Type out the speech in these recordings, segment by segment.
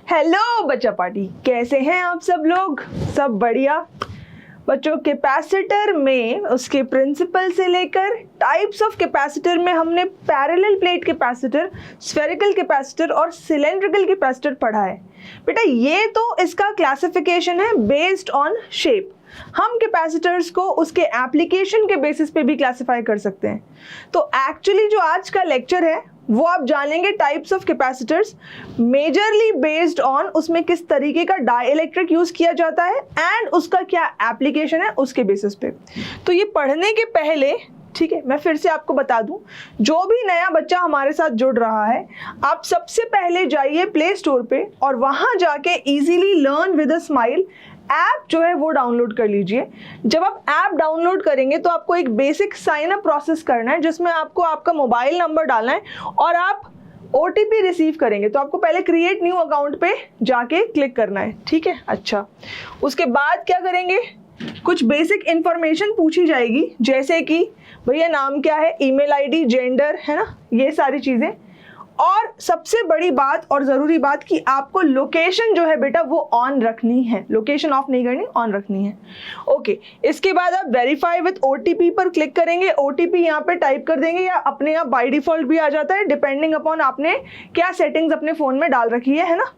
Hello बच्चा party, कैसे हैं आप सब लोग? सब बढ़िया बच्चों। कैपेसिटर में उसके प्रिंसिपल से लेकर टाइप्स ऑफ कैपेसिटर में हमने parallel plate capacitor, spherical capacitor और सिलेंड्रिकल कैपेसिटर पढ़ा है। बेटा ये तो इसका क्लासिफिकेशन है बेस्ड ऑन शेप। हम कैपेसिटर्स को उसके एप्लीकेशन के बेसिस पे भी क्लासिफाई कर सकते हैं। तो एक्चुअली जो आज का लेक्चर है वो आप जानेंगे types of capacitors, majorly based on उसमें किस तरीके का डाइलेक्ट्रिक यूज किया जाता है एंड उसका क्या एप्लीकेशन है उसके बेसिस पे। तो ये पढ़ने के पहले ठीक है, मैं फिर से आपको बता दूं, जो भी नया बच्चा हमारे साथ जुड़ रहा है, आप सबसे पहले जाइए प्ले स्टोर पे और वहां जाके easily learn with a smile app जो है वो डाउनलोड कर लीजिए। जब आप ऐप डाउनलोड करेंगे तो आपको एक बेसिक साइन अप प्रोसेस करना है जिसमें आपको आपका मोबाइल नंबर डालना है और आप OTP रिसीव करेंगे। तो आपको पहले क्रिएट न्यू अकाउंट पे जाके क्लिक करना है, ठीक है। अच्छा, उसके बाद क्या करेंगे, कुछ बेसिक इंफॉर्मेशन पूछी जाएगी जैसे कि भैया नाम क्या है, ईमेल आईडी, जेंडर, है ना, ये सारी चीज़ें। और सबसे बड़ी बात और ज़रूरी बात कि आपको लोकेशन जो है बेटा वो ऑन रखनी है, लोकेशन ऑफ नहीं करनी, ऑन रखनी है। ओके, इसके बाद आप वेरीफाई विद OTP पर क्लिक करेंगे। OTP यहाँ पे टाइप कर देंगे या अपने आप बाय डिफॉल्ट भी आ जाता है डिपेंडिंग अपॉन आपने क्या सेटिंग्स अपने फ़ोन में डाल रखी है ना।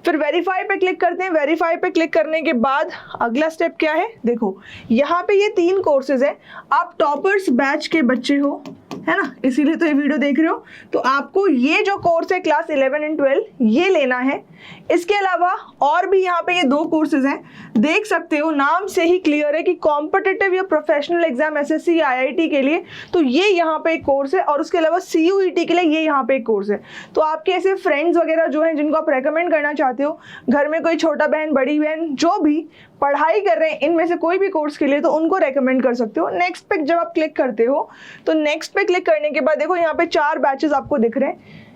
फिर वेरीफाई पे क्लिक करते हैं। वेरीफाई पे क्लिक करने के बाद अगला स्टेप क्या है, देखो यहाँ पे ये 3 कोर्सेज हैं। आप टॉपर्स बैच के बच्चे हो, है ना, इसीलिए तो ये वीडियो देख रहे हो। तो आपको ये जो कोर्स है क्लास 11 एंड 12 ये लेना है। इसके अलावा और भी यहाँ पे ये 2 कोर्सेज हैं, देख सकते हो, नाम से ही क्लियर है कि कॉम्पिटिटिव या प्रोफेशनल एग्जाम SSC या IIT के लिए तो ये यहाँ पे एक कोर्स है और उसके अलावा CUET के लिए ये यहाँ पे एक कोर्स है। तो आपके ऐसे फ्रेंड्स वगैरह जो हैं जिनको आप रेकमेंड करना चाहते हो, घर में कोई छोटा बहन, बड़ी बहन जो भी पढ़ाई कर रहे हैं इनमें से कोई भी कोर्स के लिए, तो उनको रेकमेंड कर सकते हो। नेक्स्ट पे जब आप क्लिक करते हो तो नेक्स्ट पे क्लिक करने के बाद देखो यहाँ पे 4 बैचेस आपको दिख रहे हैं।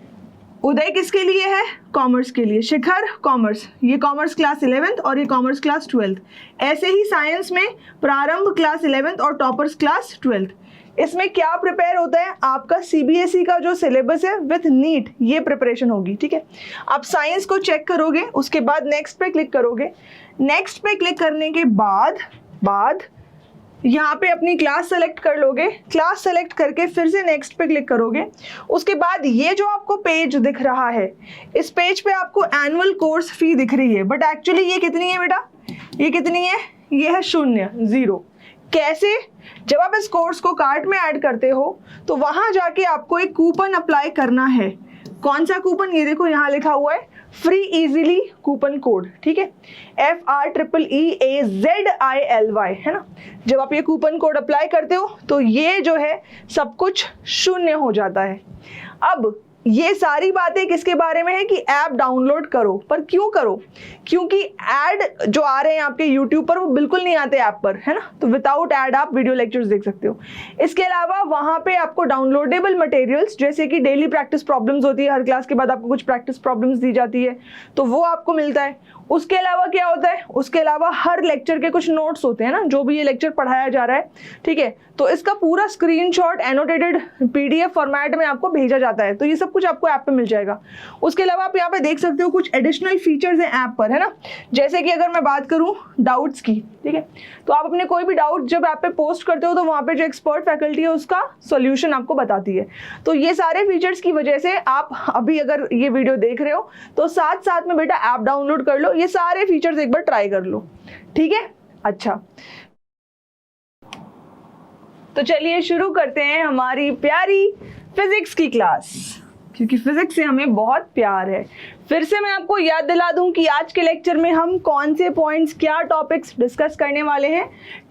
उदय किसके लिए है? कॉमर्स के लिए। शिखर कॉमर्स, ये कॉमर्स क्लास 11th और ये कॉमर्स क्लास 12th। ऐसे ही साइंस में प्रारंभ क्लास 11th और टॉपर्स क्लास 12th। इसमें क्या प्रिपेयर होता है, आपका CBSE का जो सिलेबस है विथ नीट ये प्रिपरेशन होगी, ठीक है। आप साइंस को चेक करोगे, उसके बाद नेक्स्ट पे क्लिक करोगे। नेक्स्ट पे क्लिक करने के बाद यहाँ पे अपनी क्लास सेलेक्ट कर लोगे। क्लास सेलेक्ट करके फिर से नेक्स्ट पे क्लिक करोगे। उसके बाद ये जो आपको पेज दिख रहा है, इस पेज पे आपको एनुअल कोर्स फी दिख रही है, बट एक्चुअली ये कितनी है बेटा, ये कितनी है, ये है 0। कैसे? जब आप इस कोर्स को कार्ट में ऐड करते हो तो वहां जाके आपको एक कूपन अप्लाई करना है। कौन सा कूपन, ये देखो यहाँ लिखा हुआ है फ्री इजीली कूपन कोड, ठीक है, FREEAZILY, है ना। जब आप ये कूपन कोड अप्लाई करते हो तो ये जो है सब कुछ 0 हो जाता है। अब ये सारी बातें किसके बारे में है कि ऐप डाउनलोड करो, पर क्यों करो, क्योंकि ऐड जो आ रहे हैं आपके YouTube पर वो बिल्कुल नहीं आते ऐप पर, है ना। तो विदाउट ऐड आप वीडियो लेक्चर्स देख सकते हो। इसके अलावा वहाँ पे आपको डाउनलोडेबल मटेरियल्स जैसे कि डेली प्रैक्टिस प्रॉब्लम्स होती है, हर क्लास के बाद आपको कुछ प्रैक्टिस प्रॉब्लम्स दी जाती है तो वो आपको मिलता है। उसके अलावा क्या होता है, उसके अलावा हर लेक्चर के कुछ नोट्स होते हैं ना, जो भी ये लेक्चर पढ़ाया जा रहा है, ठीक है, तो इसका पूरा स्क्रीनशॉट एनोटेटेड PDF फॉर्मेट में आपको भेजा जाता है। तो ये सब कुछ आपको ऐप पे मिल जाएगा। उसके अलावा आप यहाँ पे देख सकते हो कुछ एडिशनल फीचर्स हैं ऐप पर, है ना। जैसे कि अगर मैं बात करूँ डाउट्स की, ठीक है, तो आप अपने कोई भी डाउट जब ऐप पे पोस्ट करते हो तो वहाँ पे जो एक्सपर्ट फैकल्टी है उसका सोल्यूशन आपको बताती है। तो ये सारे फीचर्स की वजह से आप अभी अगर ये वीडियो देख रहे हो तो साथ साथ में बेटा ऐप डाउनलोड कर लो, ये सारे फीचर्स एक बार ट्राई कर लो, ठीक है। अच्छा, तो चलिए शुरू करते हैं हमारी प्यारी फिजिक्स की क्लास, क्योंकि फिजिक्स से हमें बहुत प्यार है। फिर से मैं आपको याद दिला दूं कि आज के लेक्चर में हम कौन से पॉइंट्स, क्या टॉपिक्स डिस्कस करने वाले हैं।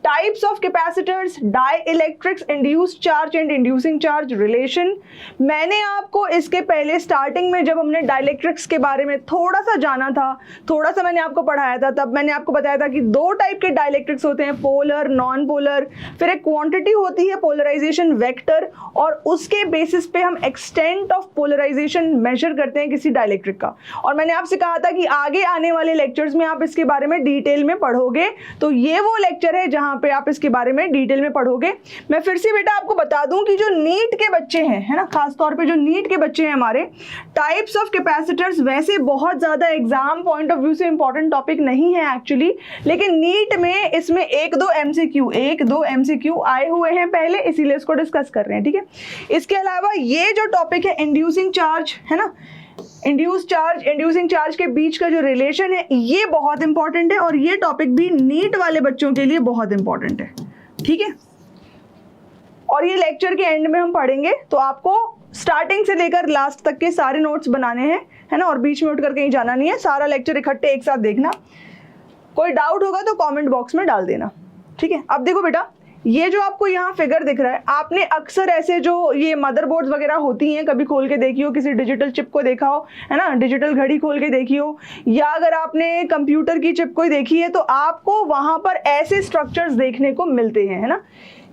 Types of capacitors, dielectrics, induced charge and inducing charge relation. मैंने आपको इसके पहले स्टार्टिंग में जब हमने डाइलेक्ट्रिक्स के बारे में थोड़ा सा जाना था, थोड़ा सा मैंने आपको पढ़ाया था, तब मैंने आपको बताया था कि 2 टाइप के डाइलेक्ट्रिक्स होते हैं, पोलर, नॉन पोलर। फिर एक क्वांटिटी होती है पोलराइजेशन वेक्टर, और उसके बेसिस पे हम एक्सटेंट ऑफ पोलराइजेशन मेजर करते हैं किसी डाइलेक्ट्रिक का। और मैंने आपसे कहा था कि आगे आने वाले लेक्चर्स में आप इसके बारे में डिटेल में पढ़ोगे। तो ये वो लेक्चर है जहां जहाँ पे आप इसके बारे में डिटेल में पढ़ोगे। मैं फिर से बेटा आपको बता दूं कि जो नीट के बच्चे हैं, है ना, खासतौर पे जो नीट के बच्चे हैं हमारे, टाइप्स ऑफ कैपेसिटर्स वैसे बहुत ज़्यादा एग्जाम पॉइंट ऑफ व्यू से इंपॉर्टेंट टॉपिक नहीं है एक्चुअली, लेकिन नीट में इसमें एक दो MCQ आए हुए हैं पहले, इसीलिए इसको डिस्कस कर रहे हैं, ठीक है। इसके अलावा ये जो टॉपिक है इंड्यूसिंग चार्ज, है ना, इंड्यूसिंग चार्ज के बीच का जो रिलेशन है ये बहुत इंपॉर्टेंट है, और ये टॉपिक भी नीट वाले बच्चों के लिए बहुत इंपॉर्टेंट है, ठीक है। और ये लेक्चर के एंड में हम पढ़ेंगे, तो आपको स्टार्टिंग से लेकर लास्ट तक के सारे नोट्स बनाने हैं, है ना, और बीच में उठकर कहीं जाना नहीं है, सारा लेक्चर इकट्ठे एक साथ देखना। कोई डाउट होगा तो कमेंट बॉक्स में डाल देना, ठीक है। अब देखो बेटा, ये जो आपको यहाँ फिगर दिख रहा है, आपने अक्सर ऐसे जो ये मदरबोर्ड्स वगैरह होती हैं कभी खोल के देखी हो, किसी डिजिटल चिप को देखा हो, है ना, डिजिटल घड़ी खोल के देखी हो, या अगर आपने कंप्यूटर की चिप कोई देखी है तो आपको वहाँ पर ऐसे स्ट्रक्चर्स देखने को मिलते हैं, है ना।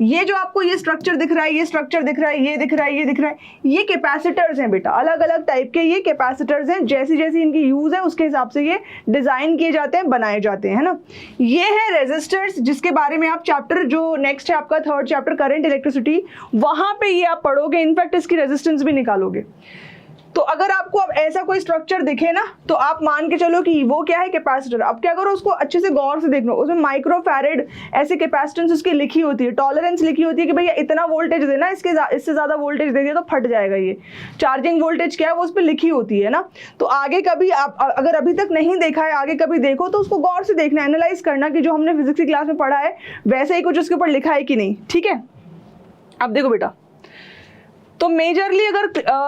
ये जो आपको ये स्ट्रक्चर दिख रहा है, ये स्ट्रक्चर दिख रहा है, ये दिख रहा है, ये दिख रहा है, ये कैपेसिटर्स हैं बेटा, अलग अलग टाइप के ये कैपेसिटर्स हैं। जैसी जैसी इनकी यूज है उसके हिसाब से ये डिजाइन किए जाते हैं, बनाए जाते हैं, है ना। ये है रेजिस्टर्स, जिसके बारे में आप चैप्टर जो नेक्स्ट है आपका 3rd चैप्टर करंट इलेक्ट्रिसिटी, वहां पे ये आप पढ़ोगे, इनफैक्ट इसकी रेजिस्टेंस भी निकालोगे। तो अगर आपको अब ऐसा कोई स्ट्रक्चर दिखे ना, तो आप मान के चलो कि वो क्या है, कैपेसिटर। अब क्या करो, उसको अच्छे से गौर से देखना, उसमें माइक्रोफैरेड ऐसे कैपेसिटेंस उसकी लिखी होती है, टॉलरेंस लिखी होती है कि भैया इतना वोल्टेज देना, इससे ज्यादा वोल्टेज दे दिया तो फट जाएगा। ये चार्जिंग वोल्टेज क्या है वो उस पर लिखी होती है ना। तो आगे कभी आप अगर अभी तक नहीं देखा है, आगे कभी देखो तो उसको गौर से देखना, एनालाइज करना कि जो हमने फिजिक्स की क्लास में पढ़ा है वैसे ही कुछ उसके ऊपर लिखा है कि नहीं, ठीक है। अब देखो बेटा, तो मेजरली अगर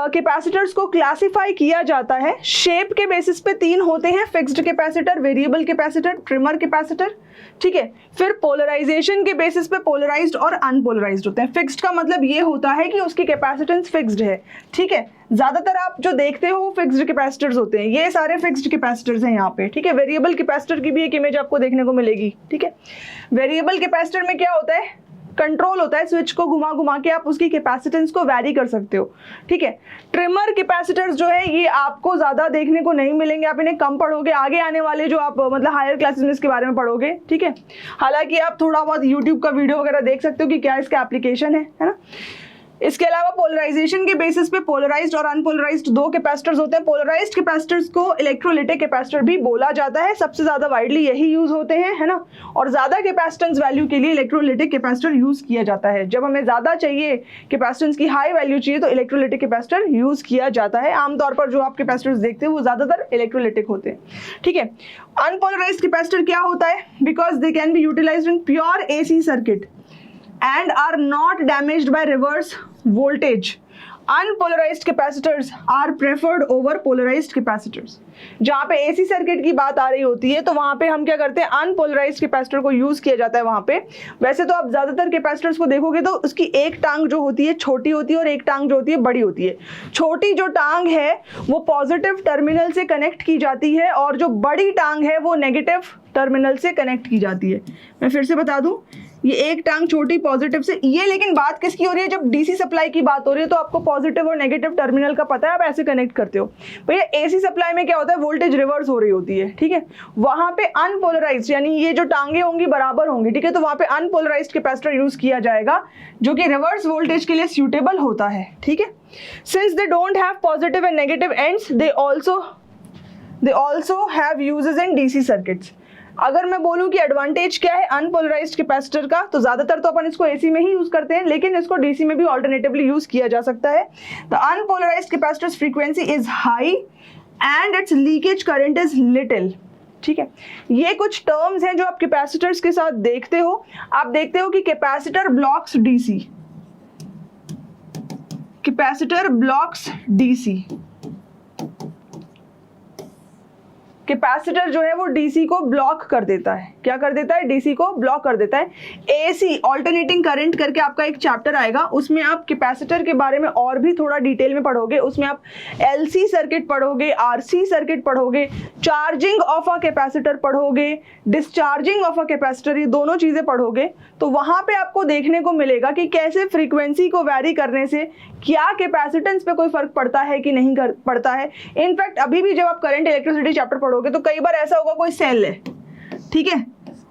कैपेसिटर्स को क्लासिफाई किया जाता है शेप के बेसिस पे 3 होते हैं, fixed capacitor, variable capacitor, trimmer capacitor, ठीक है। फिर पोलराइजेशन के बेसिस पे पोलराइज्ड और अनपोलराइज्ड होते हैं। फिक्स्ड का मतलब ये होता है कि उसकी कैपेसिटेंस फिक्स्ड है, ठीक है। ज्यादातर आप जो देखते हो वो फिक्स्ड कैपेसिटर्स होते हैं, ये सारे फिक्स्ड कैपेसिटर्स हैं यहाँ पे, ठीक है। वेरिएबल कैपेसिटर की भी एक इमेज आपको देखने को मिलेगी, ठीक है। वेरिएबल कैपेसिटर में क्या होता है, कंट्रोल होता है, स्विच को घुमा घुमा के आप उसकी कैपेसिटेंस को वैरी कर सकते हो, ठीक है। ट्रिमर कैपेसिटर्स जो है ये आपको ज्यादा देखने को नहीं मिलेंगे, आप इन्हें कम पढ़ोगे, आगे आने वाले जो आप मतलब हायर क्लासेस में इसके बारे में पढ़ोगे, ठीक है। हालांकि आप थोड़ा बहुत यूट्यूब का वीडियो वगैरह देख सकते हो कि क्या इसका एप्लीकेशन है ना। इसके अलावा पोलराइजेशन के बेसिस पे पोलराइज्ड और अनपोलराइज्ड 2 कैपेसिटर्स होते हैं। पोलराइज्ड कैपेसिटर्स को इलेक्ट्रोलिटिक कैपेसिटर भी बोला जाता है, सबसे ज्यादा वाइडली यही यूज होते हैं, है ना। और ज्यादा कैपेसिटेंस वैल्यू के लिए इलेक्ट्रोलिटिक कैपेसिटर यूज किया जाता है। जब हमें ज्यादा चाहिए, कैपेसिटेंस की हाई वैल्यू चाहिए, तो इलेक्ट्रोलिटिक कैपेसिटर यूज किया जाता है। आमतौर पर जो आप कैपेसिटर्स देखते हैं वो ज्यादातर इलेक्ट्रोलिटिक होते हैं, ठीक है। अनपोलराइज्ड कैपेसिटर क्या होता है, because they can be utilized in pure AC circuit and are not damaged by reverse voltage. Unpolarized capacitors are preferred over polarized capacitors. जहाँ पे AC सर्किट की बात आ रही होती है तो वहाँ पे हम क्या करते हैं, अनपोलराइज्ड कैपेसिटर को यूज किया जाता है वहाँ पे। वैसे तो आप ज्यादातर कैपेसिटर्स को देखोगे तो उसकी एक टांग जो होती है छोटी होती है और एक टांग जो होती है बड़ी होती है। छोटी जो टांग है वो पॉजिटिव टर्मिनल से कनेक्ट की जाती है और जो बड़ी टांग है वो नेगेटिव टर्मिनल से कनेक्ट की जाती है। मैं फिर से बता दूं, ये एक टांग छोटी पॉजिटिव से, ये लेकिन बात किसकी हो रही है, जब डीसी सप्लाई की बात हो रही है तो आपको पॉजिटिव और नेगेटिव टर्मिनल का पता है, आप ऐसे कनेक्ट करते हो। भैया एसी सप्लाई में क्या होता है, वोल्टेज रिवर्स हो रही होती है, ठीक है। वहां पे अनपोलराइज्ड यानी ये जो टांगे होंगी बराबर होंगी, ठीक है, तो वहां पे अनपोलराइज्ड कैपेसिटर यूज किया जाएगा जो कि रिवर्स वोल्टेज के लिए सूटेबल होता है, ठीक है। Since they don't have positive and negative ends, they also have uses in DC circuits. अगर मैं बोलूं कि एडवांटेज क्या है अनपोलराइज्ड कैपेसिटर का, तो ज्यादातर तो अपन इसको एसी में ही यूज करते हैं, लेकिन इसको डीसी में भी ऑल्टरनेटिवली यूज किया जा सकता है। The unpolarised capacitors frequency is high and it's leakage current is little, ठीक है। ये कुछ टर्म्स हैं जो आप कैपेसिटर्स के साथ देखते हो। आप देखते हो कि capacitor blocks DC, capacitor blocks DC, capacitor जो है वो डीसी को ब्लॉक कर देता है। क्या कर देता है, डीसी को ब्लॉक कर देता है। एसी ऑल्टरनेटिंग करंट करके आपका एक चैप्टर आएगा, उसमें आप कैपेसिटर के बारे में और भी थोड़ा डिटेल में पढ़ोगे। उसमें आप एलसी सर्किट पढ़ोगे, आरसी सर्किट पढ़ोगे, चार्जिंग ऑफ अ कैपेसिटर पढ़ोगे, डिस्चार्जिंग ऑफ अ कैपेसिटर, ये दोनों चीजें पढ़ोगे। तो वहां पे आपको देखने को मिलेगा कि कैसे फ्रीक्वेंसी को वैरी करने से क्या कैपेसिटेंस पे कोई फर्क पड़ता है कि नहीं पड़ता है। इनफैक्ट अभी भी जब आप करंट इलेक्ट्रिसिटी चैप्टर पढ़ोगे तो कई बार ऐसा होगा, कोई सेल है, ठीक है,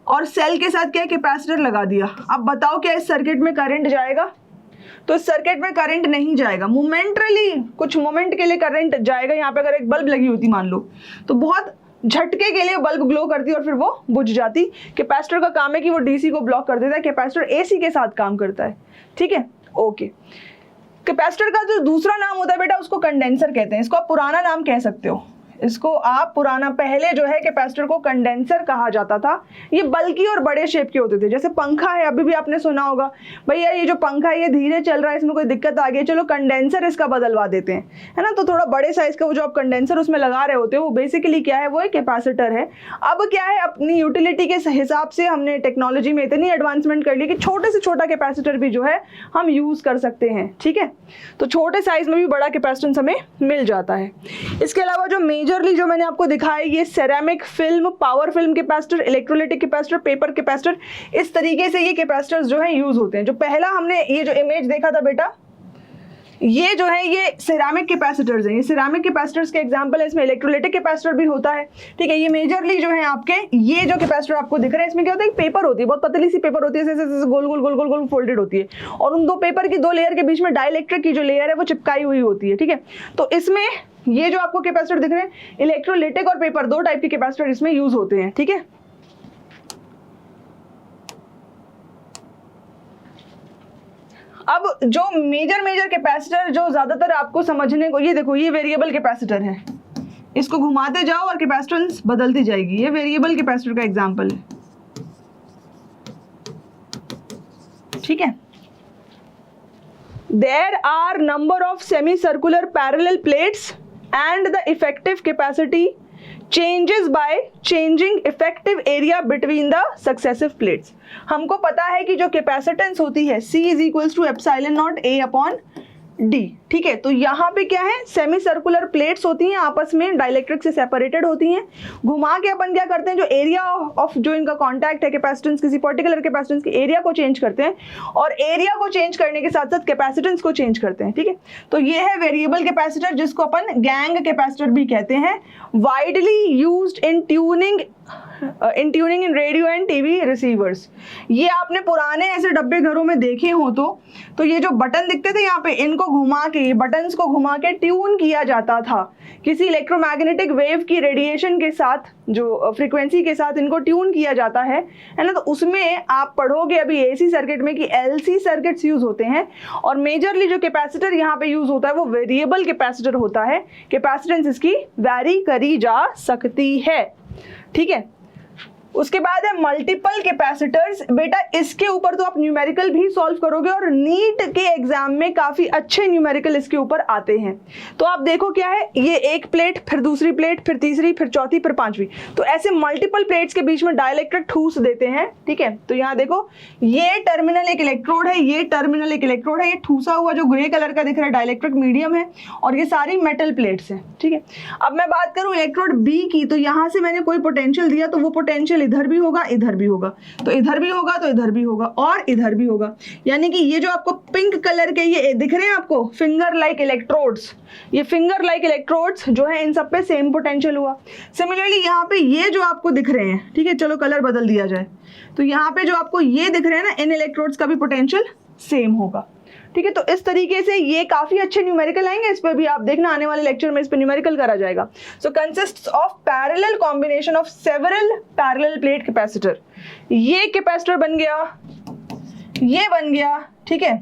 और सेल के साथ क्या कैपेसिटर लगा दिया। अब बताओ क्या इस सर्किट में करंट जाएगा? तो इस सर्किट में करंट नहीं जाएगा, मोमेंटरली कुछ मोमेंट के लिए करंट जाएगा। यहाँ पे अगर एक बल्ब लगी होती मान लो, तो बहुत झटके के लिए बल्ब ग्लो करती और फिर वो बुझ जाती। कैपेसिटर का काम है कि वो डीसी को ब्लॉक कर देता है, कैपेसिटर एसी के साथ काम करता है। ठीक है, ओके। कैपेसिटर का जो दूसरा नाम होता है बेटा, उसको कंडेंसर कहते हैं। इसको आप पुराना नाम कह सकते हो, इसको आप पुराना, पहले जो है कैपेसिटर को कंडेंसर कहा जाता था। ये बल्कि और बड़े शेप के होते थे, जैसे पंखा है, अभी भी आपने सुना होगा भैया ये जो पंखा है ये धीरे चल रहा है, इसमें कोई दिक्कत आ गई, चलो कंडेंसर इसका बदलवा देते हैं, है ना। तो थोड़ा बड़े साइज का वो जो आप कंडेंसर उसमें लगा रहे होते हो, वो बेसिकली क्या है, वो एक कैपेसिटर है। अब क्या है, अपनी यूटिलिटी के हिसाब से हमने टेक्नोलॉजी में इतनी एडवांसमेंट कर ली कि छोटे से छोटा कैपेसिटर भी जो है हम यूज कर सकते हैं। ठीक है, तो छोटे साइज में भी बड़ा कैपेसिटेंस हमें मिल जाता है। इसके अलावा जो मेजरली जो मैंने आपको दिखाया, ये ceramic film, power film capacitor, electrolytic capacitor, paper capacitor, इस तरीके से ये कैपेसिटर्स जो है यूज होते हैं। जो पहला हमने ये जो इमेज देखा था बेटा, ये जो है ये सिरेमिक कैपेसिटर्स हैं। ये सिरेमिक कैपेसिटर्स के एग्जांपल है, इसमें इलेक्ट्रोलाइटिक कैपेसिटर भी होता है। ठीक है, ये मेजरली जो है आपके ये जो कैपेसिटर आपको दिख रहे हैं, इसमें क्या होता है, पेपर होती है, बहुत पतली सी पेपर होती है, ऐसे गोल गोल गोल गोल गोल फोल्डेड होती है, और उन दो पेपर की दो लेयर के बीच में डाइलेक्ट्रिक की जो लेयर है वो चिपकाई हुई होती है। ठीक है, तो इसमें ये जो आपको कैपेसिटर दिख रहे हैं, इलेक्ट्रोलाइटिक और पेपर, दो टाइप के कैपेसिटर इसमें यूज होते हैं। ठीक है, अब जो मेजर कैपेसिटर जो ज्यादातर आपको समझने को, ये देखो, ये वेरिएबल कैपेसिटर है, इसको घुमाते जाओ और कैपेसिटेंस बदलती जाएगी। ये वेरिएबल कैपेसिटर का एग्जांपल है। ठीक है, there are number of semi circular parallel plates and the effective capacity changes by changing effective area between the successive plates। हमको पता है कि जो कैपेसिटेंस होती है C is equals to epsilon not A upon D। ठीक है, तो यहाँ पे क्या है, सेमी सर्कुलर प्लेट्स होती हैं, आपस में डाइलेक्ट्रिक से सेपरेटेड होती हैं। घुमा के अपन क्या करते हैं, जो एरिया ऑफ जो इनका कांटेक्ट है कैपेसिटेंस, किसी पर्टिकुलर कैपेसिटेंस के एरिया को चेंज करते हैं, और एरिया को चेंज करने के साथ साथ कैपेसिटेंस को चेंज करते हैं। ठीक है, तो ये है वेरिएबल कैपेसिटर, जिसको अपन गैंग कैपेसिटर भी कहते हैं। Widely used in tuning in radio and TV receivers. ये आपने पुराने ऐसे डब्बे घरों में देखे हो तो ये जो बटन दिखते थे यहाँ पे, इनको घुमा के, ये बटन्स को घुमा के ट्यून किया जाता था किसी इलेक्ट्रोमैग्नेटिक वेव की रेडिएशन के साथ, जो फ्रीक्वेंसी के साथ इनको ट्यून किया जाता है ना। तो उसमें आप पढ़ोगे अभी एसी सर्किट में कि एलसी सर्किट्स यूज होते हैं, और मेजरली जो कैपेसिटर यहाँ पे यूज होता है वो वेरिएबल कैपेसिटर होता है। कैपेसिटेंस इसकी वैरी करी जा सकती है। ठीक है, उसके बाद है मल्टीपल कैपेसिटर्स। बेटा इसके ऊपर तो आप न्यूमेरिकल भी सॉल्व करोगे, और नीट के एग्जाम में काफी अच्छे न्यूमेरिकल इसके ऊपर आते हैं। तो आप देखो क्या है, ये एक प्लेट, फिर दूसरी प्लेट, फिर तीसरी, फिर चौथी, फिर पांचवी, तो ऐसे मल्टीपल प्लेट्स के बीच में डाइलेक्ट्रिक ठूस देते हैं। ठीक है, तो यहाँ देखो, ये टर्मिनल एक इलेक्ट्रोड है, ये टर्मिनल एक इलेक्ट्रोड है, ये ठूसा हुआ जो ग्रे कलर का दिख रहा है डाइलेक्ट्रिक मीडियम है, और ये सारी मेटल प्लेट्स हैं। ठीक है, अब मैं बात करूं इलेक्ट्रोड बी की, तो यहाँ से मैंने कोई पोटेंशियल दिया, तो वो पोटेंशियल इधर भी होगा, इधर भी होगा, तो इधर भी होगा, तो इधर भी होगा, और इधर भी होगा। यानी कि ये जो आपको पिंक कलर के ये दिख रहे हैं आपको फिंगर लाइक इलेक्ट्रोड्स, ये फिंगर लाइक इलेक्ट्रोड्स जो है इन सब पे सेम पोटेंशियल हुआ। सिमिलरली यहाँ पे ये जो आपको दिख रहे हैं, ठीक है, चलो कलर बदल दिया जाए, तो यहाँ पे जो आपको ये दिख रहे हैं ना, इन इलेक्ट्रोड्स का भी पोटेंशियल सेम होगा। ठीक है, तो इस तरीके से ये काफी अच्छे न्यूमेरिकल आएंगे, इस पे भी आप देखना आने वाले लेक्चर में इस पे न्यूमेरिकल करा जाएगा। So consists of parallel combination of several parallel plate capacitor. ये कैपेसिटर बन गया, ये बन गया, ठीक है,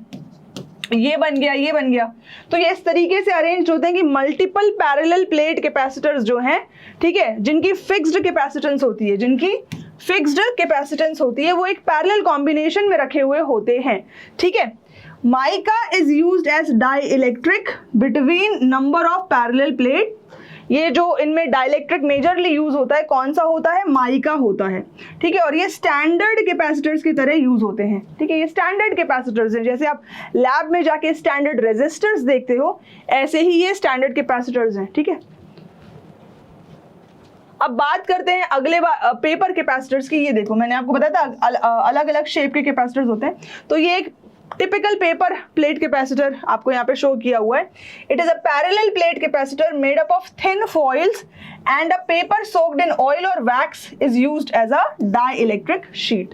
ये बन गया, ये बन गया। तो ये इस तरीके से अरेंज होते हैं कि मल्टीपल पैरेलल प्लेट कैपेसिटर्स जो हैं, ठीक है, जिनकी फिक्स्ड कैपेसिटेंस होती है, जिनकी फिक्स्ड कैपेसिटेंस होती है, वो एक पैरेलल कॉम्बिनेशन में रखे हुए होते हैं। ठीक है, mica is used as dielectric between number of parallel plate. ये जो इनमें डाइइलेक्ट्रिक मेजरली यूज होता है, कौन सा होता है, माइका होता है। ठीक है, और ये स्टैंडर्ड कैपेसिटर्स की तरह यूज होते हैं। ठीक है, ये स्टैंडर्ड कैपेसिटर्स हैं, जैसे आप लैब में जाके स्टैंडर्ड रेजिस्टर्स देखते हो, ऐसे ही ये स्टैंडर्ड कैपेसिटर्स हैं। ठीक है, अब बात करते हैं अगले पेपर कैपेसिटर्स की। ये देखो, मैंने आपको बताया था अलग अलग शेप के कैपेसिटर्स होते हैं। तो ये एक टिपिकल पेपर प्लेट कैपेसिटर आपको यहाँ पे शो किया हुआ है. It is a parallel plate capacitor made up of thin foils and a paper soaked in oil और wax is used as a dielectric sheet.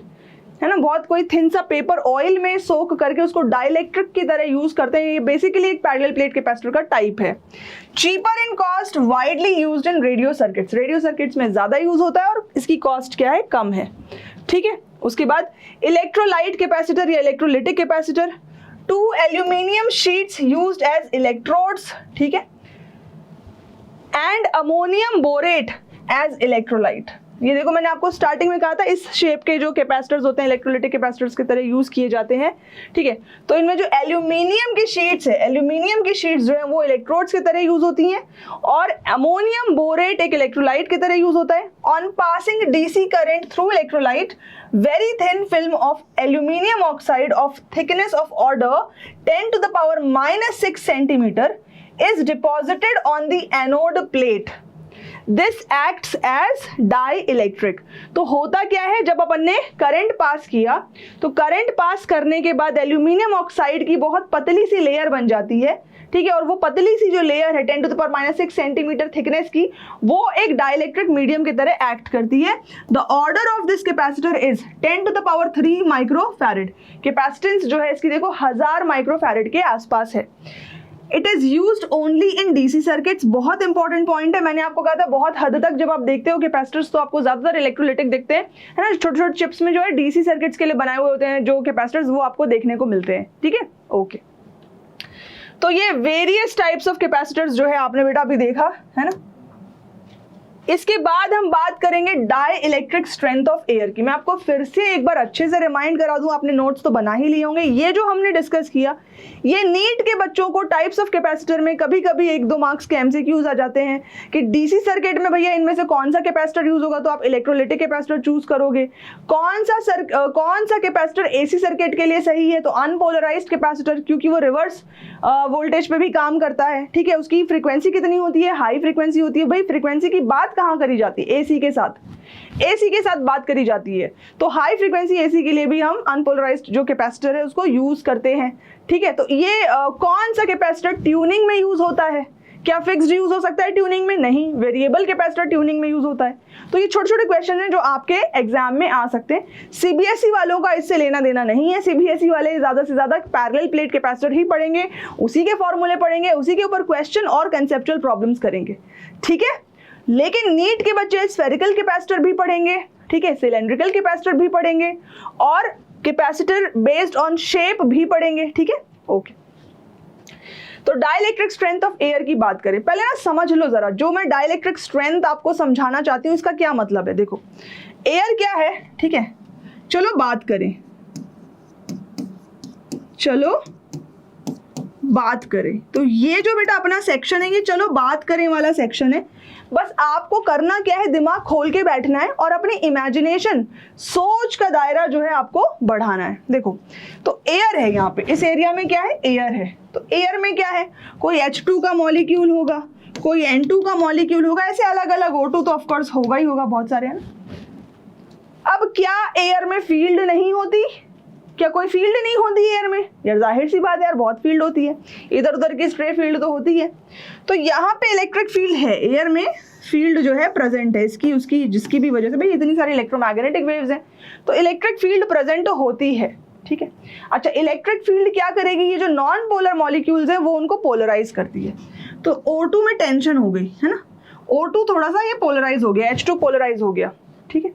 है ना, बहुत कोई थिन सा पेपर ऑयल में सोक करके उसको डाइलेक्ट्रिक की तरह यूज करते हैं. ये बेसिकली एक पैरेलल प्लेट कैपेसिटर का टाइप है. Cheaper in cost, widely used in radio circuits. Radio circuits में ज्यादा यूज होता है और इसकी कॉस्ट क्या है, कम है. ठीक है. उसके बाद इलेक्ट्रोलाइट कैपेसिटर या electrolytic capacitor, 2 aluminium sheets used as electrodes. ठीक है. And ammonium borate as electrolyte. ये देखो मैंने आपको स्टार्टिंग में कहा था इस शेप के जो कैपेसिटर्स होते हैं इलेक्ट्रोलिटिक कैपेसिटर्स की तरह यूज किए जाते हैं. ठीक है. तो इनमें जो एल्यूमिनियम की शीट्स है, एल्यूमिनियम की शीट्स जो है वो इलेक्ट्रोड्स की तरह यूज होती हैं और अमोनियम बोरेट एक इलेक्ट्रोलाइट की तरह यूज होता है. On passing DC current through electrolyte, very thin film of aluminium oxide of thickness of order 10 to the power minus 6 centimeter is deposited on the anode plate. This acts as dielectric. तो होता क्या है, जब अपन ने current pass किया तो current pass करने के बाद एल्यूमिनियम ऑक्साइड की बहुत पतली सी लेयर बन जाती है. ठीक है. और वो पतली सी जो लेयर है 10 to the power minus 6 centimetre thickness की, वो एक डाइलेक्ट्रिक मीडियम की तरह एक्ट करती है. The order of this capacitor is 10 to the power 3 microfarad. Capacitance जो है इसकी देखो 1000 माइक्रोफैरेड के आसपास है. It is used only in DC circuits. बहुत इंपॉर्टेंट पॉइंट है. मैंने आपको कहा था बहुत हद तक जब आप देखते हो कैपेसिटर्स तो आपको ज्यादातर इलेक्ट्रोलिटिक दिखते हैं, है ना. छोटे छोटे चिप्स में जो है डीसी सर्किट्स के लिए बनाए हुए होते हैं जो कैपेसिटर्स, वो आपको देखने को मिलते हैं. ठीक है. ओके. तो ये वेरियस टाइप्स ऑफ कैपेसिटर्स जो है आपने बेटा अभी देखा है ना. इसके बाद हम बात करेंगे dielectric strength of air की. मैं आपको फिर से एक बार अच्छे से रिमाइंड करा दूं, आपने नोट्स तो बना ही लिए होंगे. ये जो हमने डिस्कस किया ये नीट के बच्चों को टाइप्स ऑफ कैपेसिटर में कभी कभी 1-2 मार्क्स के एमसीक्यूज आ जाते हैं कि डीसी सर्किट में भैया इनमें से कौन सा कैपेसिटर यूज होगा, तो आप इलेक्ट्रोलिटिक कैपेसिटर चूज करोगे. कौन सा कैपेसिटर एसी सर्किट के लिए सही है, तो अनपोलराइज्ड कैपेसिटर, क्योंकि वो रिवर्स वोल्टेज पे भी काम करता है. ठीक है. उसकी फ्रीक्वेंसी कितनी होती है, हाई फ्रीक्वेंसी होती है. भाई फ्रीक्वेंसी की बात कहाँ करी जाती है, एसी के साथ. एसी के साथ बात करी जाती है. तो हाई फ्रीक्वेंसी एसी के लिए भी हम अनपोलराइज्ड जो कैपेसिटर है उसको यूज करते हैं. ठीक है. तो ये कौन सा कैपेसिटर ट्यूनिंग में यूज होता है, क्या फिक्स्ड यूज हो सकता है ट्यूनिंग में, नहीं. वेरिएबल कैपेसिटर ट्यूनिंग में यूज होता है. तो ये छोटे छोटे क्वेश्चन हैं जो आपके एग्जाम में आ सकते हैं. सीबीएसई वालों का इससे लेना देना नहीं है. सीबीएसई वाले ज्यादा से ज्यादा पैरेलल प्लेट कैपेसिटर ही पढ़ेंगे, उसी के फॉर्मूले पढ़ेंगे, उसी के ऊपर क्वेश्चन और कंसेप्चुअल प्रॉब्लम्स करेंगे. ठीक है. लेकिन नीट के बच्चे स्फेरिकल कैपेसिटर भी पढ़ेंगे. ठीक है. सिलेंड्रिकल कैपेसिटर भी पढ़ेंगे और कैपेसिटर बेस्ड ऑन शेप भी पढ़ेंगे. ठीक है. ओके. तो डाइलेक्ट्रिक स्ट्रेंथ ऑफ एयर की बात करें. पहले ना समझ लो जरा, जो मैं डाइलेक्ट्रिक स्ट्रेंथ आपको समझाना चाहती हूँ इसका क्या मतलब है. देखो एयर क्या है. ठीक है. चलो बात करें, तो ये जो बेटा अपना सेक्शन है ये चलो बात करें वाला सेक्शन है. बस आपको करना क्या है, दिमाग खोल के बैठना है और अपनी इमेजिनेशन, सोच का दायरा जो है आपको बढ़ाना है. देखो तो एयर है यहाँ पे, इस एरिया में क्या है, एयर है. तो एयर में क्या है, कोई H2 का मॉलिक्यूल होगा, कोई N2 का मॉलिक्यूल होगा, ऐसे अलग अलग. O2 तो ऑफ कोर्स होगा ही होगा, बहुत सारे है ना. अब क्या एयर में फील्ड नहीं होती, क्या कोई फील्ड नहीं होती एयर में? यार जाहिर सी बात है यार, बहुत फील्ड होती है. इधर उधर की स्ट्रे फील्ड तो होती है. तो यहाँ पे इलेक्ट्रिक फील्ड है, एयर में फील्ड जो है प्रेजेंट है, इसकी उसकी जिसकी भी वजह से, भाई इतनी सारी इलेक्ट्रोमैग्नेटिक वेव्स हैं तो इलेक्ट्रिक फील्ड प्रेजेंट होती है. ठीक है. अच्छा, इलेक्ट्रिक फील्ड क्या करेगी, ये जो नॉन पोलर मॉलिक्यूल्स हैं वो उनको पोलराइज करती है. तो O2 में टेंशन हो गई है ना, O2 थोड़ा सा ये पोलराइज हो गया, H2 पोलराइज हो गया. ठीक है.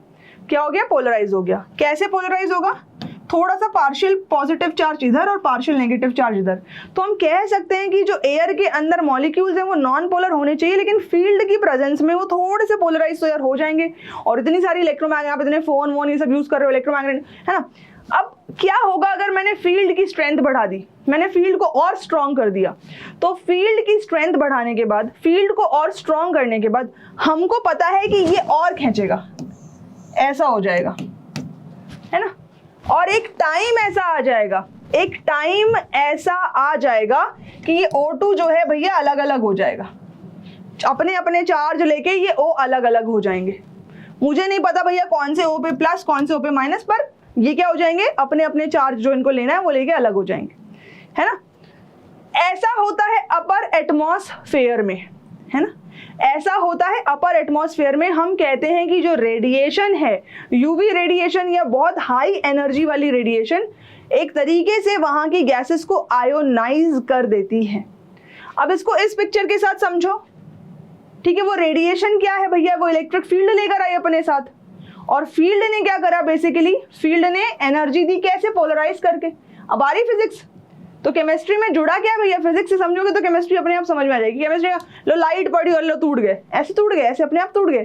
क्या हो गया, पोलराइज हो गया. कैसे पोलराइज होगा, थोड़ा सा पार्शियल पॉजिटिव चार्ज इधर और पार्शियल नेगेटिव चार्ज इधर. तो हम कह सकते हैं कि जो एयर के अंदर मॉलिक्यूल्स हैं वो नॉन पोलर होने चाहिए, लेकिन फील्ड की प्रेजेंस में वो थोड़े से पोलराइज तो यार हो जाएंगे. और इतनी सारी इलेक्ट्रोमैग्नेट, आप इतने फोन वोन ये सब यूज कर रहे हो इलेक्ट्रोमैग्नेट, है ना. अब क्या होगा अगर मैंने फील्ड की स्ट्रेंथ बढ़ा दी, मैंने फील्ड को और स्ट्रॉन्ग कर दिया, तो फील्ड की स्ट्रेंथ बढ़ाने के बाद, फील्ड को और स्ट्रॉन्ग करने के बाद हमको पता है कि ये और खींचेगा, ऐसा हो जाएगा, है ना. और एक टाइम ऐसा आ जाएगा कि ये O2 जो है भैया अलग अलग हो जाएगा, अपने अपने चार्ज लेके ये O अलग अलग हो जाएंगे. मुझे नहीं पता भैया कौन से O पे प्लस कौन से O पे माइनस, पर ये क्या हो जाएंगे, अपने अपने चार्ज जो इनको लेना है वो लेके अलग हो जाएंगे, है ना। ऐसा होता है अपर एटमॉस्फेयर में, है ना, ऐसा होता है अपर एटमॉस्फेयर में। हम कहते हैं कि जो रेडिएशन है, यूवी रेडिएशन या बहुत हाई एनर्जी वाली रेडिएशन, एक तरीके से वहां की गैसेस को आयोनाइज कर देती है। अब इसको इस पिक्चर के साथ समझो, ठीक है। वो रेडिएशन क्या है भैया, वो इलेक्ट्रिक फील्ड लेकर आई अपने साथ, और फील्ड ने क्या करा, बेसिकली फील्ड ने एनर्जी दी, कैसे, पोलराइज करके। अब आ रही फिजिक्स, तो केमिस्ट्री में जुड़ा क्या है भैया, फिजिक्स से समझोगे तो केमिस्ट्री अपने आप समझ में आ जाएगी। केमिस्ट्री लो लाइट पड़ी और लो टूट गए, ऐसे टूट गए, ऐसे अपने आप टूट गए।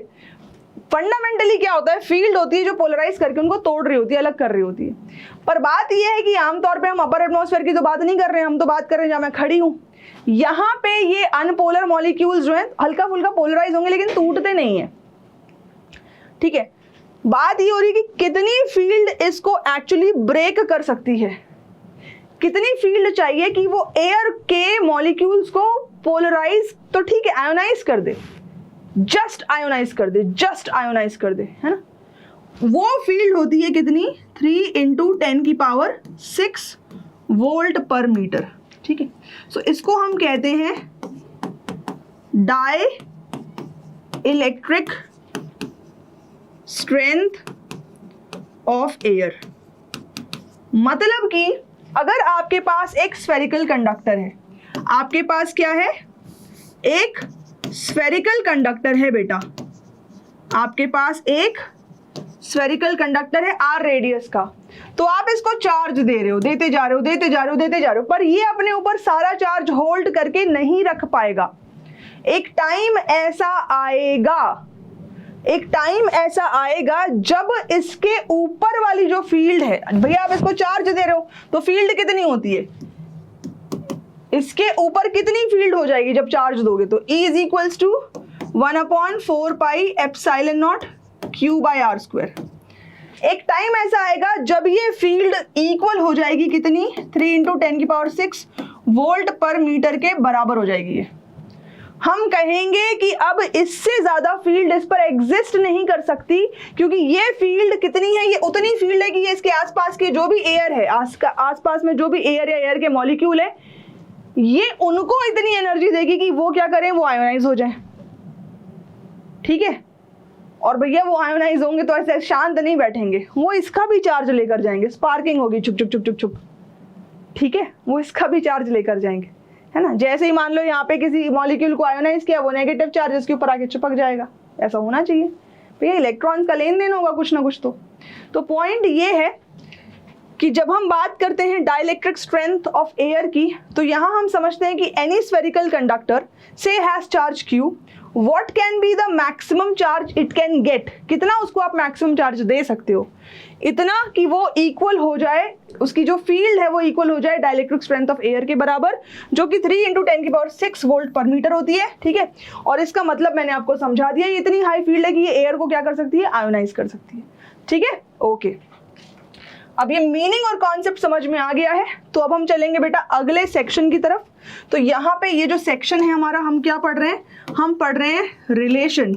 फंडामेंटली क्या होता है, फील्ड होती है जो पोलराइज करके उनको तोड़ रही होती है, अलग कर रही होती है। पर बात यह है कि आमतौर पे हम अपर एटमॉस्फेयर की तो बात नहीं कर रहे हैं, हम तो बात कर रहे हैं जहां मैं खड़ी हूं, यहाँ पे ये अनपोलर मॉलिक्यूल्स जो हैं हल्का फुल्का पोलराइज होंगे लेकिन टूटते नहीं है, ठीक है। बात ये हो रही है कि कितनी फील्ड इसको एक्चुअली ब्रेक कर सकती है, कितनी फील्ड चाहिए कि वो एयर के मॉलिक्यूल्स को पोलराइज तो ठीक है आयोनाइज कर दे, जस्ट आयोनाइज कर दे, जस्ट आयोनाइज कर दे, है ना। वो फील्ड होती है कितनी, 3 × 10⁶ वोल्ट पर मीटर, ठीक है। सो इसको हम कहते हैं dielectric strength of air. मतलब कि अगर आपके पास एक स्फेरिकल कंडक्टर है, आपके पास क्या है, एक स्फेरिकल कंडक्टर है बेटा, आपके पास एक स्फेरिकल कंडक्टर है r रेडियस का, तो आप इसको चार्ज दे रहे हो, देते जा रहे हो, देते जा रहे हो, देते जा रहे हो, पर ये अपने ऊपर सारा चार्ज होल्ड करके नहीं रख पाएगा। एक टाइम ऐसा आएगा, एक टाइम ऐसा आएगा जब इसके ऊपर वाली जो फील्ड है, भैया आप इसको चार्ज दे रहे हो तो फील्ड कितनी होती है, इसके ऊपर कितनी फील्ड हो जाएगी जब चार्ज दोगे, तो E = 1/4πε0 Q/r²। एक टाइम ऐसा आएगा जब ये फील्ड इक्वल हो जाएगी कितनी, 3 × 10⁶ वोल्ट पर मीटर के बराबर हो जाएगी ये। हम कहेंगे कि अब इससे ज्यादा फील्ड इस पर एग्जिस्ट नहीं कर सकती, क्योंकि ये फील्ड कितनी है, ये उतनी फील्ड है कि ये इसके आसपास के जो भी एयर है, आसपास में जो भी एयर या एयर के मॉलिक्यूल है, ये उनको इतनी एनर्जी देगी कि वो क्या करें, वो आयोनाइज हो जाए, ठीक है। और भैया वो आयोनाइज होंगे तो ऐसे शांत नहीं बैठेंगे, वो इसका भी चार्ज लेकर जाएंगे, स्पार्किंग होगी चुप चुप चुप चुप चुप, ठीक है, वो इसका भी चार्ज लेकर जाएंगे, है ना। जैसे ही मान लो यहाँ पे किसी मॉलिक्यूल को आयोनाइज किया, वो नेगेटिव चार्ज इसके ऊपर आके चिपक जाएगा, ऐसा होना चाहिए भैया, इलेक्ट्रॉन्स का लेन देन होगा कुछ ना कुछ। तो पॉइंट ये है कि जब हम बात करते हैं डाइलेक्ट्रिक स्ट्रेंथ ऑफ एयर की, तो यहाँ हम समझते हैं कि एनी स्फेरिकल कंडक्टर से has charge Q, what can be the maximum charge it can get, कितना उसको आप मैक्सिमम चार्ज दे सकते हो, इतना कि वो इक्वल हो जाए, उसकी जो फील्ड है वो इक्वल हो जाए डाइलेक्ट्रिक स्ट्रेंथ ऑफ एयर के बराबर, जो कि 3 × 10⁶ वोल्ट पर मीटर होती है, ठीक है। और इसका मतलब मैंने आपको समझा दिया, ये इतनी हाई फील्ड है कि ये एयर को क्या कर सकती है, आयोनाइज कर सकती है, ठीक है, ओके। अब ये मीनिंग और कॉन्सेप्ट समझ में आ गया है, तो अब हम चलेंगे बेटा अगले सेक्शन की तरफ। तो यहाँ पे ये जो सेक्शन है हमारा, हम क्या पढ़ रहे हैं, हम पढ़ रहे हैं relation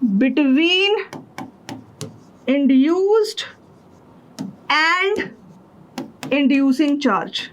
between induced and inducing charge,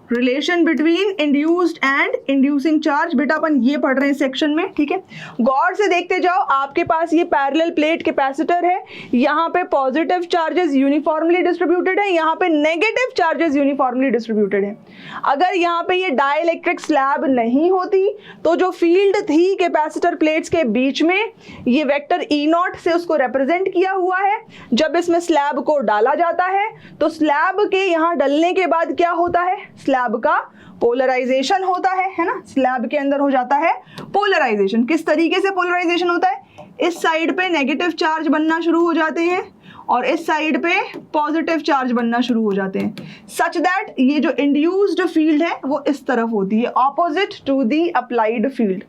relation between induced and inducing charge, बेटा अपन ये पढ़ रहे हैं सेक्शन में, ठीक है। गौर से देखते जाओ, आपके पास ये पैरेलल प्लेट कैपेसिटर है, यहाँ पे पॉजिटिव चार्जेस यूनिफॉर्मली डिस्ट्रीब्यूटेड है, यहाँ पे नेगेटिव चार्जेस यूनिफॉर्मली डिस्ट्रीब्यूटेड है। अगर यहाँ पे ये डाइलेक्ट्रिक स्लैब नहीं होती तो जो फील्ड थी कैपेसिटर प्लेट्स के बीच में, ये वेक्टर E0 से उसको रिप्रेजेंट किया हुआ है। जब इसमें स्लैब को डाला जाता है तो स्लैब के यहाँ डलने के बाद क्या होता है, स्लैब का पोलराइजेशन होता है ना, स्लैब के अंदर हो जाता है पोलराइजेशन। किस तरीके से पोलराइजेशन होता है, इस साइड पे नेगेटिव चार्ज बनना शुरू हो जाते हैं और इस साइड पे पॉजिटिव चार्ज बनना शुरू हो जाते हैं, सच दैट ये जो इंड्यूस्ड फील्ड है वो इस तरफ होती है, opposite to the applied field.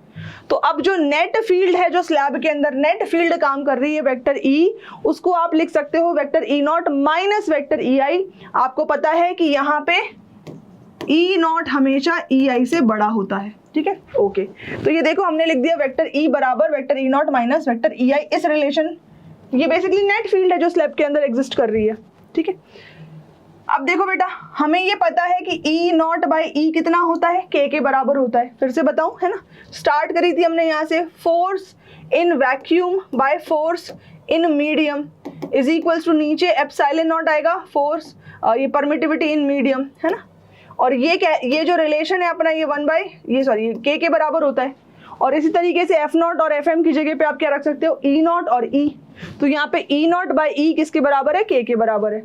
तो अब जो नेट फील्ड है, जो स्लैब के अंदर नेट फील्ड काम कर रही है वेक्टर E, उसको आप लिख सकते हो vector E0 minus vector EI। आपको पता है कि यहाँ पे E0 हमेशा EI से बड़ा होता है, ठीक है, ओके। तो ये देखो हमने लिख दिया वेक्टर E बराबर vector E0 minus vector EI। इस रिलेशन ये बेसिकली नेट फील्ड है जो स्लैब के अंदर एग्जिस्ट कर रही है, ठीक है। अब देखो बेटा, हमें ये पता है कि E नॉट बाई ई कितना होता है, K के बराबर होता है। फिर से बताऊं, है ना, स्टार्ट करी थी हमने यहाँ से, force in vacuum by force in medium is equals to नीचे एप्सिलॉन नॉट आएगा, फोर्स ये परमिटिविटी इन मीडियम, है ना। और ये जो रिलेशन है अपना, ये K के बराबर होता है। और इसी तरीके से F नॉट और Fm की जगह पे आप क्या रख सकते हो, E नॉट और E। तो यहाँ पे E नॉट बाई ई किसके बराबर है, K के बराबर है।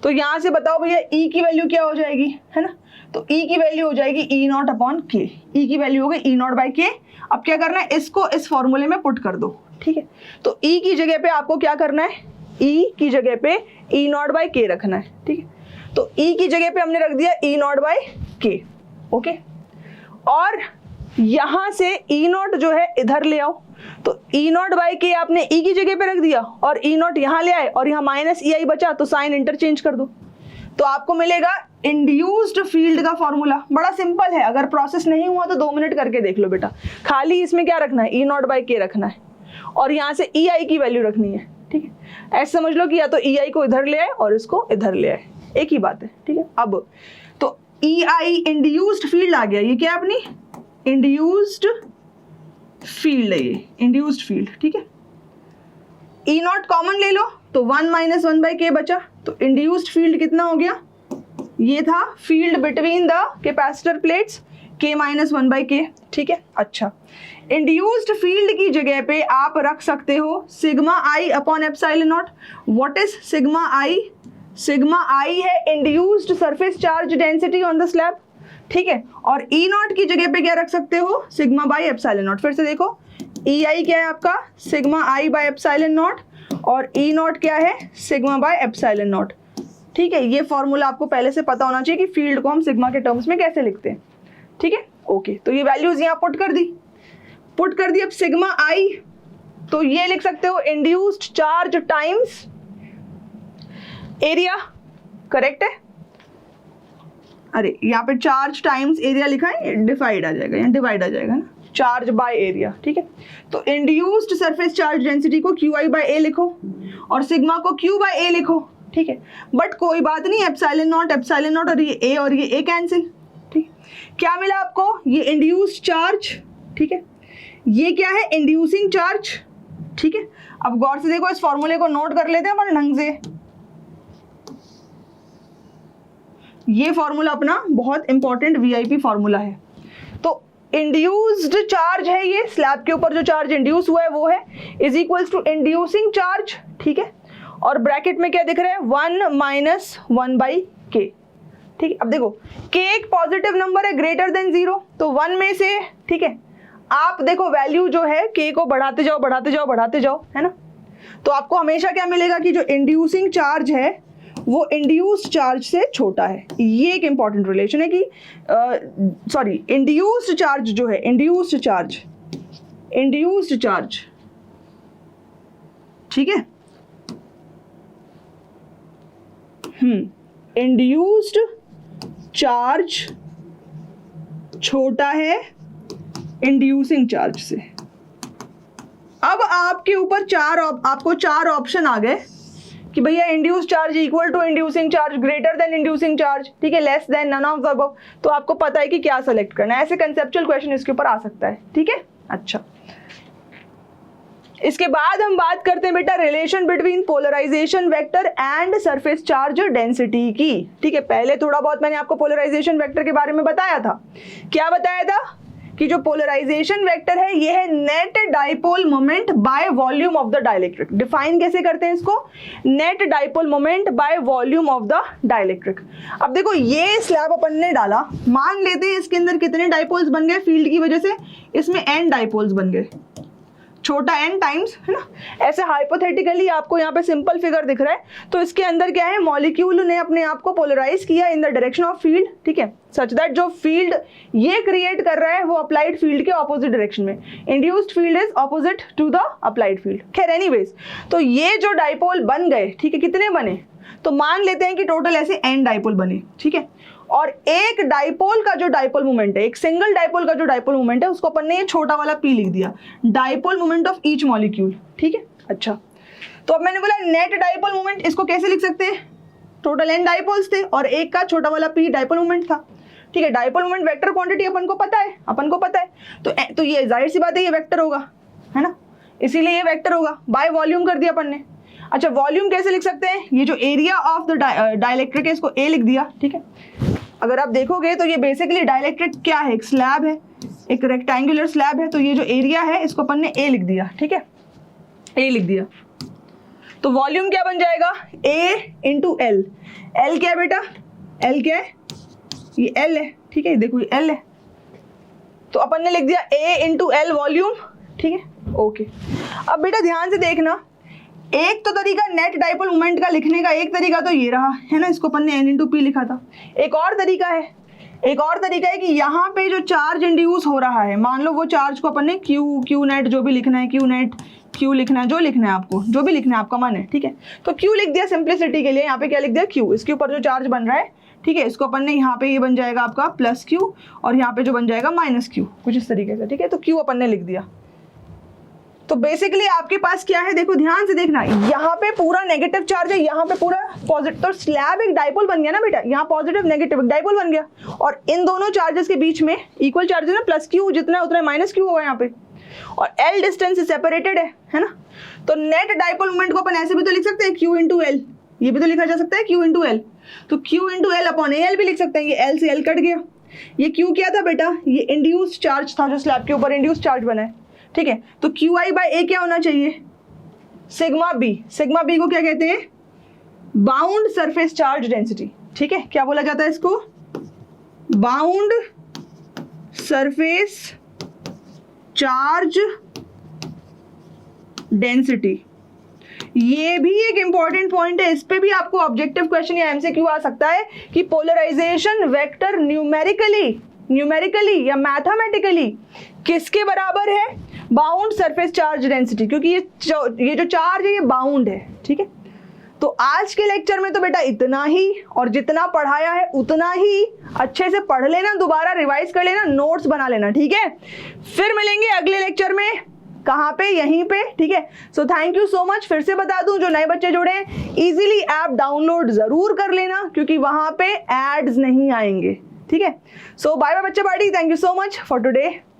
तो यहाँ से बताओ भैया E की वैल्यू क्या हो जाएगी, है ना। तो E की वैल्यू हो जाएगी E not upon K। E की वैल्यू हो गई E नॉट बाई K। अब क्या करना है, इसको इस फॉर्मूले में पुट कर दो, ठीक है। तो E की जगह पे आपको क्या करना है, E की जगह पे E नॉट बाई K रखना है, ठीक है। तो E की जगह पे हमने रख दिया E not by K, okay. और यहां से E नॉट जो है इधर ले आओ, तो E नॉट बाई K आपने E की जगह पे रख दिया और E नॉट यहां ले आए और यहां माइनस EI बचा, तो साइन इंटरचेंज कर दो। तो आपको मिलेगा इंड्यूस्ड फील्ड का फॉर्मूला। बड़ा सिंपल है, अगर प्रोसेस नहीं हुआ तो 2 मिनट करके देख लो बेटा। खाली इसमें क्या रखना है, E नॉट बाई K रखना है और यहाँ से EI की वैल्यू रखनी है, ठीक है। ऐसे समझ लो कि या तो EI को इधर ले आए और इसको इधर ले आए, एक ही बात है, ठीक है। अब तो EI इंड्यूस्ड फील्ड आ गया, ये क्या अपनी इंड्यूस्ड फील्ड है, ये इंड्यूस्ड फील्ड, ठीक है। E नॉट कॉमन ले लो तो 1 माइनस 1 बाई K बचा, तो इंड्यूस्ड फील्ड कितना हो गया, ये था field between the capacitor plates K minus 1 by K, ठीक है। अच्छा, इंड्यूस्ड फील्ड की जगह पे आप रख सकते हो sigma I upon epsilon not. What is sigma I? Sigma I है induced surface charge density on the slab, ठीक है। और E नॉट की जगह पे क्या रख सकते हो, सिग्मा बाई एप्सिलॉन नॉट। फिर से देखो, EI क्या है आपका, sigma I by epsilon not, और E नॉट क्या है, सिग्मा बाई एप्सिलॉन नॉट, ठीक है। ये फॉर्मूला आपको पहले से पता होना चाहिए कि फील्ड को हम सिग्मा के टर्म्स में कैसे लिखते हैं, ठीक है, ओके। तो ये वैल्यूज यहाँ पुट कर दी। अब सिग्मा I, तो ये लिख सकते हो induced charge times area, correct है। अरे यहाँ पे चार्ज टाइम्स एरिया लिखा है, डिवाइड आ जाएगा, यहाँ डिवाइड आ जाएगा ना, चार्ज बाय एरिया, ठीक है। तो इंड्यूस्ड सरफेस चार्ज डेंसिटी को QI बाय A लिखो और सिग्मा को Q बाय A लिखो, ठीक है। बट कोई बात नहीं, एप्सिलॉन नॉट और ये A कैंसिल, ठीक। क्या मिला आपको, ये इंड्यूस्ड चार्ज, ठीक है। ये क्या है, इंड्यूसिंग चार्ज, ठीक है। अब गौर से देखो, इस फॉर्मूले को नोट कर लेते हैं अपन ढंग से। ये फॉर्मूला अपना बहुत इंपॉर्टेंट VIP फॉर्मूला है। तो इंड्यूस्ड चार्ज है, ये स्लैब के ऊपर जो चार्ज इंड्यूस हुआ है वो है, is equals to inducing charge, ठीक है। और ब्रैकेट में क्या दिख रहा है, 1 माइनस 1 बाई K, ठीक है। अब देखो, K एक पॉजिटिव नंबर है ग्रेटर देन 0, तो 1 में से, ठीक है, आप देखो वैल्यू जो है K को बढ़ाते जाओ, है ना। तो आपको हमेशा क्या मिलेगा कि जो इंड्यूसिंग चार्ज है वो इंड्यूस्ड चार्ज से छोटा है। ये एक इंपॉर्टेंट रिलेशन है कि इंड्यूस्ड चार्ज जो है, इंड्यूस्ड चार्ज, ठीक है, इंड्यूस्ड चार्ज छोटा है इंड्यूसिंग चार्ज से। अब आपके ऊपर आपको 4 ऑप्शन आ गए कि भैया induce charge equal to inducing charge, greater than inducing charge, ठीक है, less than, none of the above. तो आपको पता है कि क्या सेलेक्ट करना है। ऐसे कंसेप्चुअल क्वेश्चन इसके ऊपर आ सकता है, ठीक है। अच्छा, इसके बाद हम बात करते हैं बेटा relation between polarization vector and surface charge density की, ठीक है। पहले थोड़ा बहुत मैंने आपको पोलराइजेशन वेक्टर के बारे में बताया था। क्या बताया था कि जो पोलराइजेशन वेक्टर है ये है net dipole moment by volume of the dielectric. Define कैसे करते हैं इसको, net dipole moment by volume of the dielectric. अब देखो, ये स्लैब अपन ने डाला, मान लेते हैं इसके अंदर कितने डाइपोल्स बन गए फील्ड की वजह से, इसमें n डाइपोल्स बन गए, छोटा n टाइम्स, है ना। ऐसे हाइपोथेटिकली आपको यहाँ पे सिंपल फिगर दिख रहा है, तो इसके अंदर क्या है, मॉलिक्यूल ने अपने आप को पोलराइज किया in the direction of field, ठीक है, सच दैट जो फील्ड ये क्रिएट कर रहा है वो अप्लाइड फील्ड के ऑपोजिट डायरेक्शन में, induced field is opposite to the applied field. खैर एनीवेज, तो ये जो डाइपोल बन गए, ठीक है, कितने बने, तो मान लेते हैं कि टोटल ऐसे n डाइपोल बने, ठीक है। और एक डाइपोल का जो डाइपोल मोमेंट है, एक सिंगल डाइपोल का जो डाइपोल मोमेंट है, उसको अपन ने ये छोटा वाला p लिख दिया, dipole moment of each molecule, ठीक है। अच्छा, तो अब मैंने बोला नेट डाइपोल मोमेंट, इसको कैसे लिख सकते हैं, टोटल n डाइपोल्स थे और एक का छोटा वाला p डाइपोल मोमेंट था, ठीक है। डाइपोल मोमेंट वेक्टर क्वांटिटी अपन को पता है, तो ये जाहिर सी बात है ये वेक्टर होगा, है ना, इसीलिए ये वेक्टर होगा। बाय वॉल्यूम कर दिया अपन ने। अच्छा वॉल्यूम कैसे लिख सकते हैं, ये जो एरिया ऑफ द डाइलेक्ट्रिक है इसको a लिख दिया, ठीक है। अगर आप देखोगे तो ये बेसिकली डाइलेक्ट्रिक क्या है, एक स्लैब है, एक रेक्टेंगुलर स्लैब है, तो ये जो एरिया है इसको अपन ने a लिख दिया, ठीक है, a लिख दिया। तो वॉल्यूम क्या बन जाएगा, a इंटू एल। एल क्या है बेटा, एल क्या है, ये एल है, ठीक है, देखो ये एल है, तो अपन ने लिख दिया a इंटू एल वॉल्यूम, ठीक है, ओके। अब बेटा ध्यान से देखना, एक तो तरीका नेट डाइपोल मोमेंट का लिखने का, एक तरीका तो ये रहा है ना, इसको अपन ने n इंटू पी लिखा था। एक और तरीका है कि यहाँ पे जो चार्ज इंड्यूस हो रहा है, मान लो वो चार्ज को अपन ने क्यू नेट जो भी लिखना है, क्यू नेट क्यू लिखना है, जो लिखना है आपको, जो भी लिखना है आपका मन है, ठीक है। तो क्यू लिख दिया सिंप्लिसिटी के लिए, यहाँ पे क्या लिख दिया क्यू, इसके ऊपर जो चार्ज बन रहा है, ठीक है, इसको अपन ने यहाँ पे ये बन जाएगा आपका प्लस क्यू और यहाँ पे जो बन जाएगा माइनस क्यू, कुछ इस तरीके से, ठीक है। तो क्यू अपन ने लिख दिया। तो बेसिकली आपके पास क्या है, देखो ध्यान से देखना, यहाँ पे पूरा नेगेटिव चार्ज है, यहाँ पे पूरा पॉजिटिव, तो स्लैब एक डाइपोल बन गया ना बेटा, यहाँ पॉजिटिव नेगेटिव एक डाइपोल बन गया, और इन दोनों चार्जेस के बीच में इक्वल चार्ज है ना, प्लस क्यू जितना उतना माइनस क्यू होगा यहाँ पे, और एल डिस्टेंस से सेपरेटेड है ना। तो नेट डाइपोल मोमेंट को अपन ऐसे भी तो लिख सकते हैं क्यू इंटू एल, ये भी तो लिखा जा सकता है क्यू इंटू एल, तो Q into L upon A L भी लिख सकते हैं, ये एल से एल कट गया। ये क्यू क्या था बेटा, ये इंड्यूस्ड चार्ज था जो स्लैब के ऊपर इंड्यूस्ड चार्ज बना है, ठीक है। तो क्यू आई बाई ए क्या होना चाहिए, सिग्मा बी। सिग्मा बी को क्या कहते हैं, बाउंड सरफेस चार्ज डेंसिटी, ठीक है। क्या बोला जाता है इसको, बाउंड सरफेस चार्ज डेंसिटी। ये भी एक इंपॉर्टेंट पॉइंट है, इस पे भी आपको ऑब्जेक्टिव क्वेश्चन या एमसीक्यू आ सकता है कि पोलराइजेशन वेक्टर न्यूमेरिकली या मैथमेटिकली किसके बराबर है, बाउंड सरफेस चार्ज डेंसिटी, क्योंकि ये जो चार्ज है ये बाउंड है, ठीक है। तो आज के लेक्चर में तो बेटा इतना ही, और जितना पढ़ाया है उतना ही अच्छे से पढ़ लेना, दोबारा रिवाइज कर लेना, नोट्स बना लेना, ठीक है। फिर मिलेंगे अगले लेक्चर में, कहाँ पे, यहीं पे, ठीक है। So thank you so much. फिर से बता दूं, जो नए बच्चे जुड़े हैं इजीली ऐप डाउनलोड जरूर कर लेना, क्योंकि वहां पे एड्स नहीं आएंगे, ठीक है। सो बाय बाय बच्चे party, thank you so much for today.